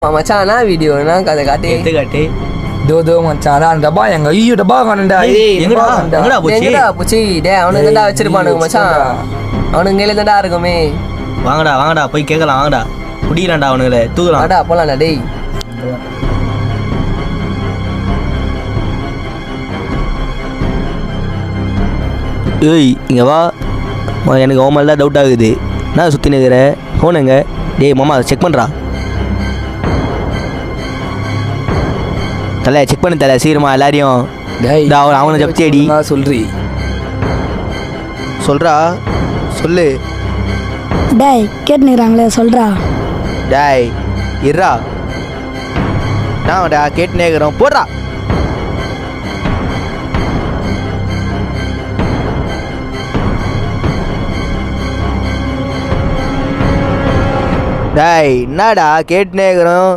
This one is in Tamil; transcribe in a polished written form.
மச்சான் என்ன வீடியோனா கதை காட்டி எடுத்து காட்டு. தோ மச்சான் அதான் டப்பா எங்க ஐயோ டப்பா காணுண்டா. எங்கடா போச்சு? எங்கடா போச்சு டேய் அவனுக்கு தான் வச்சிருப்பானுங்க மச்சான். அவனுங்க கையில தான்டா இருக்குமே. வாங்கடா போய் கேட்கலாம். வாங்கடா குடிக்கிறான்டா அவனுங்களே தூக்குறான். வாடா போலாம்டா டேய். ஏய் இங்கே வா. எனக்கு அவன் மேலே தான் டவுட் ஆகுது. என்ன சுற்றி நிற்கிற ஃபோனுங்க? டேய் மாமா செக் பண்ணுறா. தலை செக் பண்ணு தலை சீக்கிரமா எல்லாரையும். அவனை ஜப்தி அடி சொல்றி சொல்கிறா சொல்லு. டேய் கேட்டுனுறாங்களே சொல்கிறா. டேய் இருறா. நான்டா கேட்டுனே இருக்கிறோம் போடுறா. டேய் என்னடா கேட்டுனே இருக்கிறோம்.